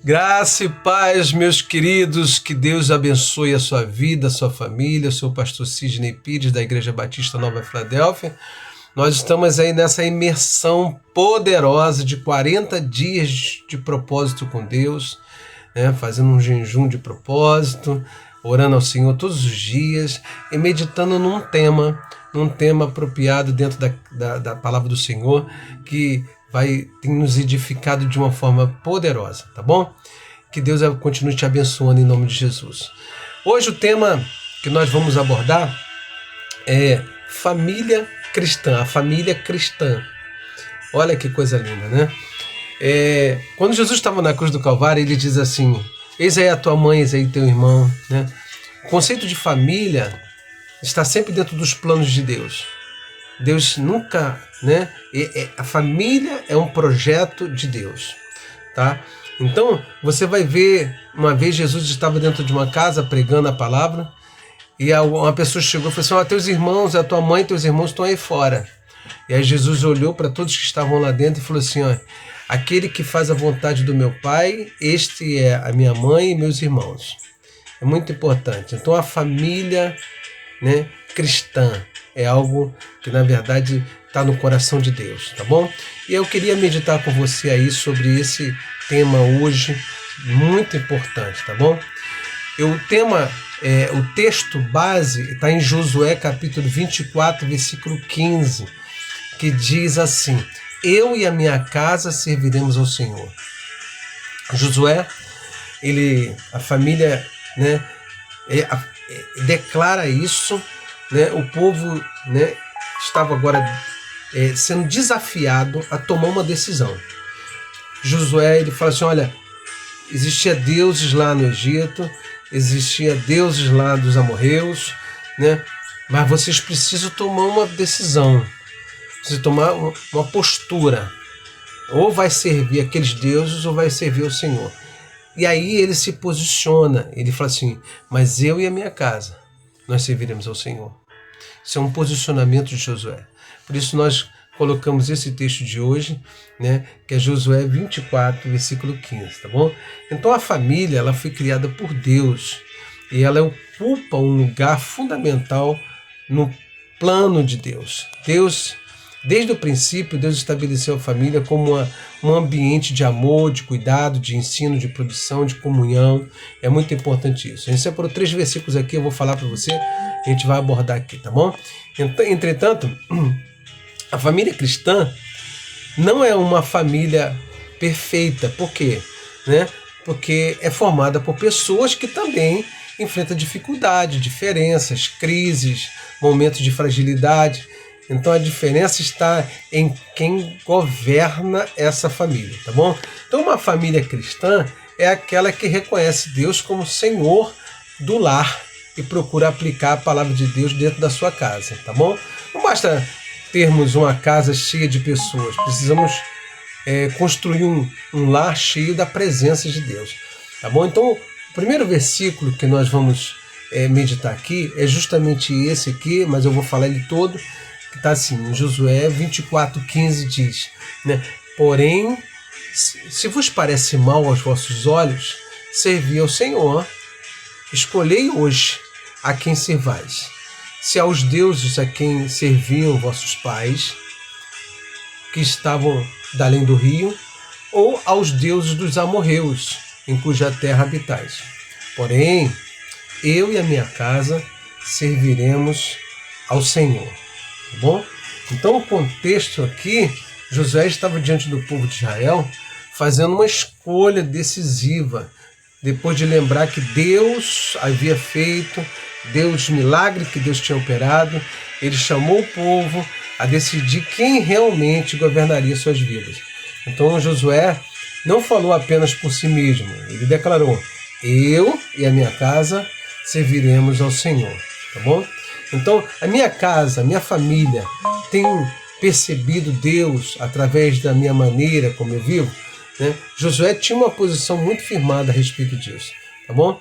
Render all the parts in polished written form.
Graça e paz, meus queridos, que Deus abençoe a sua vida, a sua família. Eu sou o pastor Sidney Pires, da Igreja Batista Nova Filadélfia. Nós estamos aí nessa imersão poderosa de 40 dias de propósito com Deus, né? Fazendo um jejum de propósito, orando ao Senhor todos os dias e meditando num tema apropriado dentro da palavra do Senhor, que tem nos edificado de uma forma poderosa, tá bom? Que Deus continue te abençoando em nome de Jesus. Hoje o tema que nós vamos abordar é família cristã, a família cristã. Olha que coisa linda, né? Quando Jesus estava na cruz do Calvário, ele diz assim: eis aí a tua mãe, eis aí teu irmão, né? O conceito de família está sempre dentro dos planos de Deus. Deus nunca, né? A família é um projeto de Deus, tá? Então, você vai ver, uma vez Jesus estava dentro de uma casa pregando a palavra e uma pessoa chegou e falou assim: teus irmãos, a tua mãe e teus irmãos estão aí fora. E aí Jesus olhou para todos que estavam lá dentro e falou assim: aquele que faz a vontade do meu Pai, este é a minha mãe e meus irmãos. É muito importante. Então, a família, né, cristã é algo que, na verdade, está no coração de Deus, tá bom? E eu queria meditar com você aí sobre esse tema hoje, muito importante, tá bom? O texto base está em Josué capítulo 24, versículo 15, que diz assim: eu e a minha casa serviremos ao Senhor. Josué, a família, né, declara isso, né? O povo, né, estava agora sendo desafiado a tomar uma decisão. Josué, ele fala assim: olha, existia deuses lá no Egito, existia deuses lá dos amorreus, né? Mas vocês precisam tomar uma decisão, precisam tomar uma postura. Ou vai servir aqueles deuses ou vai servir ao Senhor. E aí ele se posiciona, ele fala assim: mas eu e a minha casa, nós serviremos ao Senhor. Isso é um posicionamento de Josué. Por isso nós colocamos esse texto de hoje, né, que é Josué 24, versículo 15, tá bom? Então a família, ela foi criada por Deus e ela ocupa um lugar fundamental no plano de Deus. Desde o princípio, Deus estabeleceu a família como um ambiente de amor, de cuidado, de ensino, de produção, de comunhão. É muito importante isso. A gente separou 3 versículos aqui, eu vou falar para você, a gente vai abordar aqui, tá bom? Entretanto, a família cristã não é uma família perfeita. Por quê? Né? Porque é formada por pessoas que também enfrentam dificuldade, diferenças, crises, momentos de fragilidade. Então a diferença está em quem governa essa família, tá bom? Então uma família cristã é aquela que reconhece Deus como Senhor do lar e procura aplicar a palavra de Deus dentro da sua casa, tá bom? Não basta termos uma casa cheia de pessoas, precisamos construir um lar cheio da presença de Deus, tá bom? Então o primeiro versículo que nós vamos meditar aqui é justamente esse aqui, mas eu vou falar ele todo, que está assim, em Josué 24:15 diz, né? Porém, se vos parece mal aos vossos olhos, servi ao Senhor, escolhei hoje a quem servais. Se aos deuses a quem serviam vossos pais, que estavam da além do rio, ou aos deuses dos amorreus, em cuja terra habitais. Porém, eu e a minha casa serviremos ao Senhor. Tá bom? Então o contexto aqui, Josué estava diante do povo de Israel fazendo uma escolha decisiva, depois de lembrar que Deus havia feito, milagre que Deus tinha operado. Ele chamou o povo a decidir quem realmente governaria suas vidas. Então Josué não falou apenas por si mesmo, ele declarou: eu e a minha casa serviremos ao Senhor, tá bom? Então, a minha casa, a minha família tem percebido Deus através da minha maneira como eu vivo, né? Josué tinha uma posição muito firmada a respeito disso, tá bom?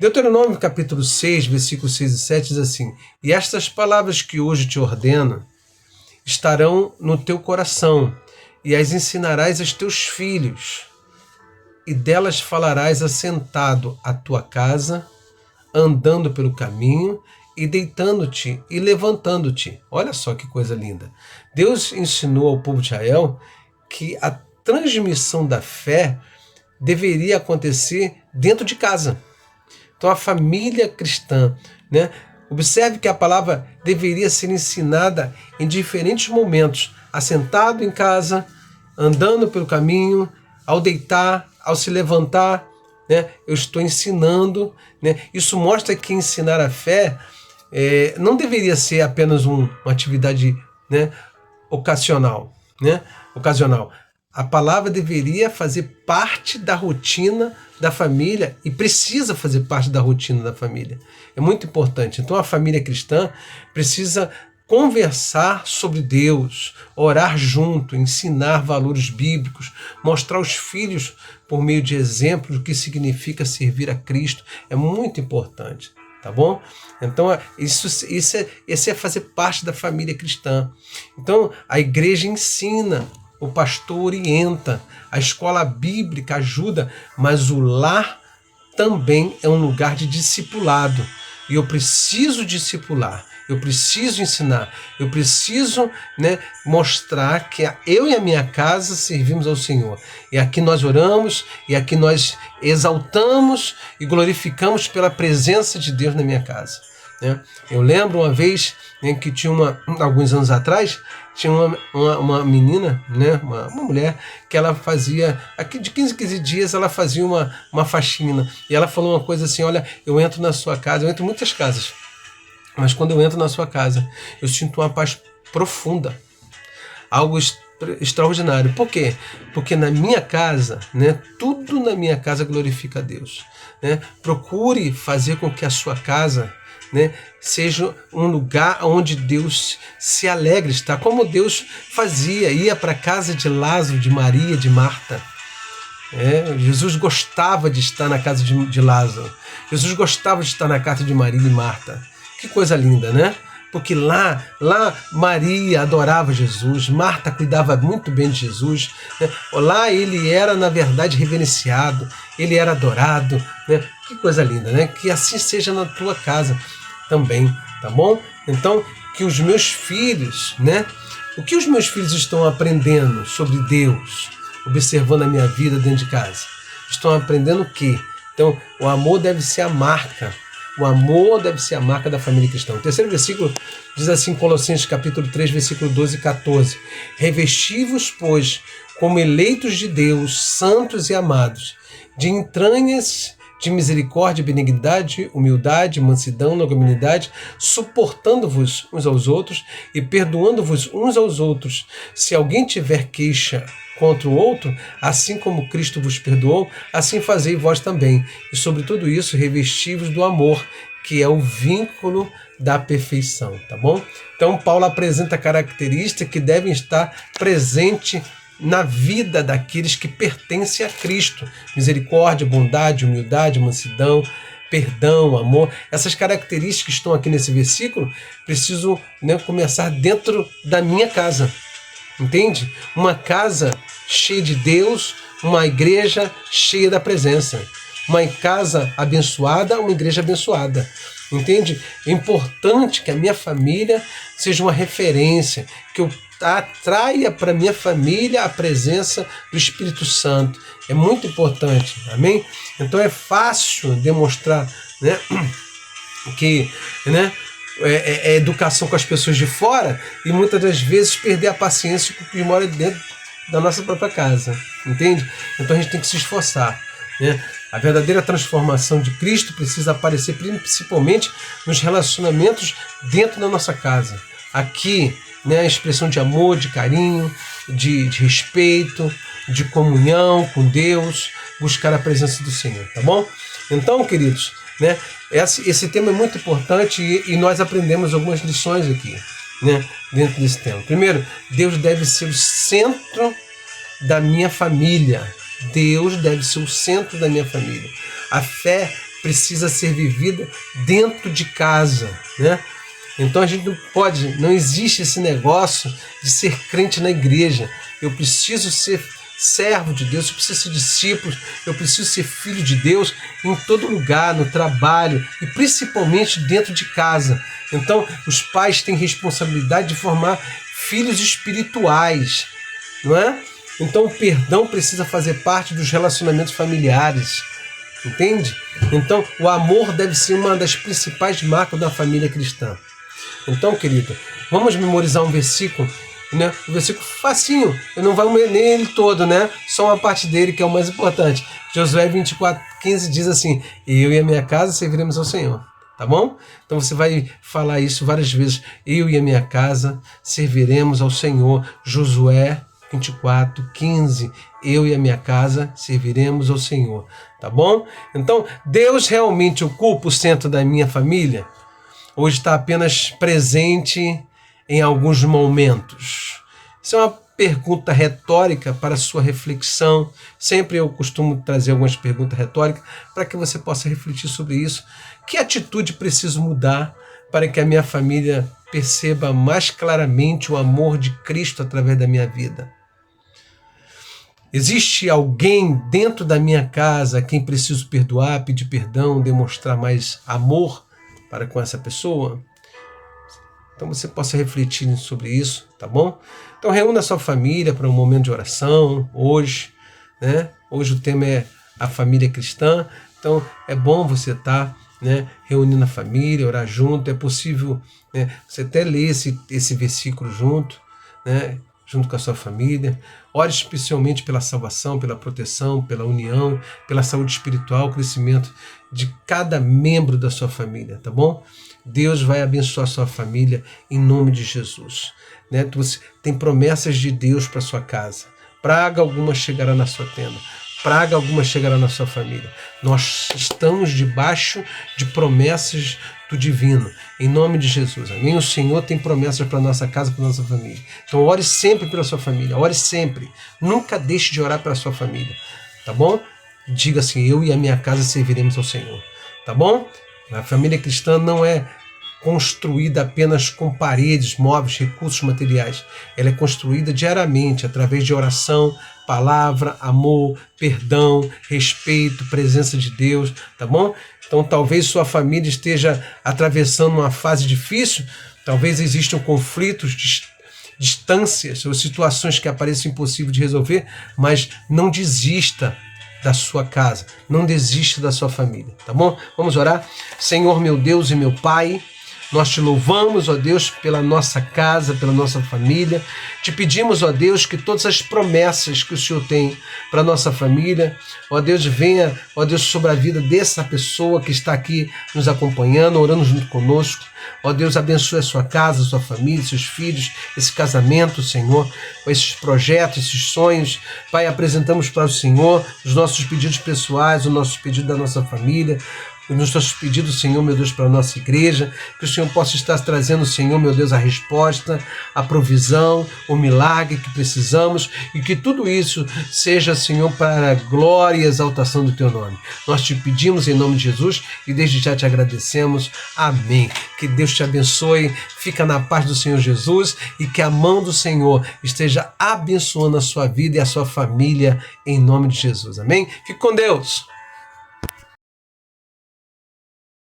Deuteronômio capítulo 6, versículos 6 e 7 diz assim: e estas palavras que hoje te ordeno estarão no teu coração e as ensinarás aos teus filhos. e delas falarás assentado à tua casa, andando pelo caminho, e deitando-te e levantando-te. Olha só que coisa linda. Deus ensinou ao povo de Israel que a transmissão da fé deveria acontecer dentro de casa. Então a família cristã, né? Observe que a palavra deveria ser ensinada em diferentes momentos, assentado em casa, andando pelo caminho, ao deitar, ao se levantar, né? Eu estou ensinando, né? Isso mostra que ensinar a fé não deveria ser apenas uma atividade, né, ocasional, né? Ocasional. A palavra deveria fazer parte da rotina da família e precisa fazer parte da rotina da família. É muito importante. Então a família cristã precisa conversar sobre Deus, orar junto, ensinar valores bíblicos, mostrar aos filhos por meio de exemplos o que significa servir a Cristo. É muito importante, tá bom? Então isso é fazer parte da família cristã. Então a igreja ensina, o pastor orienta, a escola bíblica ajuda, mas o lar também é um lugar de discipulado. E eu preciso discipular, eu preciso ensinar, eu preciso, né, mostrar que eu e a minha casa servimos ao Senhor. E aqui nós oramos, e aqui nós exaltamos e glorificamos pela presença de Deus na minha casa. Né? Eu lembro uma vez, né, que tinha alguns anos atrás, tinha uma menina, né, uma mulher, que ela fazia, aqui de 15 em 15 dias, ela fazia uma faxina. E ela falou uma coisa assim: olha, eu entro na sua casa, eu entro em muitas casas, mas quando eu entro na sua casa, eu sinto uma paz profunda, algo extraordinário. Por quê? Porque na minha casa, né, tudo na minha casa glorifica a Deus. Né? Procure fazer com que a sua casa, né, seja um lugar onde Deus se alegre estar, como Deus fazia, ia para a casa de Lázaro, de Maria, de Marta. Jesus gostava de estar na casa de Lázaro, Jesus gostava de estar na casa de Maria e Marta. Que coisa linda, né? Porque lá Maria adorava Jesus, Marta cuidava muito bem de Jesus, né? Lá ele era, na verdade, reverenciado, ele era adorado, né? Que coisa linda, né? Que assim seja na tua casa também, tá bom? Então, que os meus filhos, né? O que os meus filhos estão aprendendo sobre Deus, observando a minha vida dentro de casa? Estão aprendendo o quê? Então, o amor deve ser a marca. O amor deve ser a marca da família cristã. O terceiro versículo diz assim, Colossenses capítulo 3, versículo 12 e 14. Revesti-vos, pois, como eleitos de Deus, santos e amados, de entranhas de misericórdia, benignidade, humildade, mansidão, longanimidade, suportando-vos uns aos outros e perdoando-vos uns aos outros. Se alguém tiver queixa contra o outro, assim como Cristo vos perdoou, assim fazei vós também. E sobre tudo isso, revesti-vos do amor, que é o vínculo da perfeição, tá bom? Então, Paulo apresenta características que devem estar presentes na vida daqueles que pertencem a Cristo. Misericórdia, bondade, humildade, mansidão, perdão, amor. Essas características que estão aqui nesse versículo precisam, né, começar dentro da minha casa. Entende? Uma casa cheia de Deus, uma igreja cheia da presença. Uma casa abençoada, uma igreja abençoada. Entende? É importante que a minha família seja uma referência, que eu atraia para minha família a presença do Espírito Santo. É muito importante, amém? Então é fácil demonstrar, né, que, né, é educação com as pessoas de fora e muitas das vezes perder a paciência com o que mora dentro da nossa própria casa, entende? Então a gente tem que se esforçar, né? A verdadeira transformação de Cristo precisa aparecer principalmente nos relacionamentos dentro da nossa casa. Aqui, né, a expressão de amor, de carinho, de respeito, de comunhão com Deus, buscar a presença do Senhor, tá bom? Então, queridos, né, esse tema é muito importante e nós aprendemos algumas lições aqui, né, dentro desse tema. Primeiro, Deus deve ser o centro da minha família. Deus deve ser o centro da minha família. A fé precisa ser vivida dentro de casa, né? Então a gente não existe esse negócio de ser crente na igreja. Eu preciso ser servo de Deus, eu preciso ser discípulo, eu preciso ser filho de Deus em todo lugar, no trabalho e principalmente dentro de casa. Então, os pais têm responsabilidade de formar filhos espirituais, não é? Então, o perdão precisa fazer parte dos relacionamentos familiares, entende? Então, o amor deve ser uma das principais marcas da família cristã. Então, querido, vamos memorizar um versículo, né? Um versículo facinho, eu não vou ler ele todo, né? Só uma parte dele que é o mais importante. Josué 24:15 diz assim: eu e a minha casa serviremos ao Senhor. Tá bom? Então você vai falar isso várias vezes. Eu e a minha casa serviremos ao Senhor. Josué 24:15. Eu e a minha casa serviremos ao Senhor. Tá bom? Então, Deus realmente ocupa o centro da minha família? Hoje está apenas presente em alguns momentos? Isso é uma pergunta retórica para sua reflexão. Sempre eu costumo trazer algumas perguntas retóricas para que você possa refletir sobre isso. Que atitude preciso mudar para que a minha família perceba mais claramente o amor de Cristo através da minha vida? Existe alguém dentro da minha casa a quem preciso perdoar, pedir perdão, demonstrar mais amor para com essa pessoa? Então você possa refletir sobre isso, tá bom? Então reúna a sua família para um momento de oração hoje, né? Hoje o tema é a família cristã, então é bom você estar, né, reunindo a família, orar junto. É possível, né, você até ler esse versículo junto, né, junto com a sua família. Ore especialmente pela salvação, pela proteção, pela união, pela saúde espiritual, crescimento de cada membro da sua família, tá bom? Deus vai abençoar a sua família em nome de Jesus, né? Você tem promessas de Deus para sua casa. Praga alguma chegará na sua tenda, praga alguma chegará na sua família. Nós estamos debaixo de promessas do divino, em nome de Jesus, amém? O Senhor tem promessas para nossa casa, para nossa família. Então ore sempre pela sua família, ore sempre. Nunca deixe de orar pela sua família, tá bom? Diga assim: eu e a minha casa serviremos ao Senhor, tá bom? A família cristã não é construída apenas com paredes, móveis, recursos materiais. Ela é construída diariamente através de oração, palavra, amor, perdão, respeito, presença de Deus, tá bom? Então talvez sua família esteja atravessando uma fase difícil, talvez existam conflitos, distâncias ou situações que parecem impossíveis de resolver, mas não desista da sua casa, não desista da sua família, tá bom? Vamos orar. Senhor, meu Deus e meu Pai, nós te louvamos, ó Deus, pela nossa casa, pela nossa família. Te pedimos, ó Deus, que todas as promessas que o Senhor tem para a nossa família, ó Deus, venha, ó Deus, sobre a vida dessa pessoa que está aqui nos acompanhando, orando junto conosco. Ó Deus, abençoe a sua casa, a sua família, seus filhos, esse casamento, Senhor, com esses projetos, esses sonhos. Pai, apresentamos para o Senhor os nossos pedidos pessoais, o nosso pedido da nossa família, os nossos pedidos, Senhor, meu Deus, para a nossa igreja, que o Senhor possa estar trazendo, Senhor, meu Deus, a resposta, a provisão, o milagre que precisamos, e que tudo isso seja, Senhor, para a glória e exaltação do Teu nome. Nós te pedimos em nome de Jesus e desde já te agradecemos. Amém. Que Deus te abençoe, fica na paz do Senhor Jesus e que a mão do Senhor esteja abençoando a sua vida e a sua família em nome de Jesus. Amém? Fique com Deus.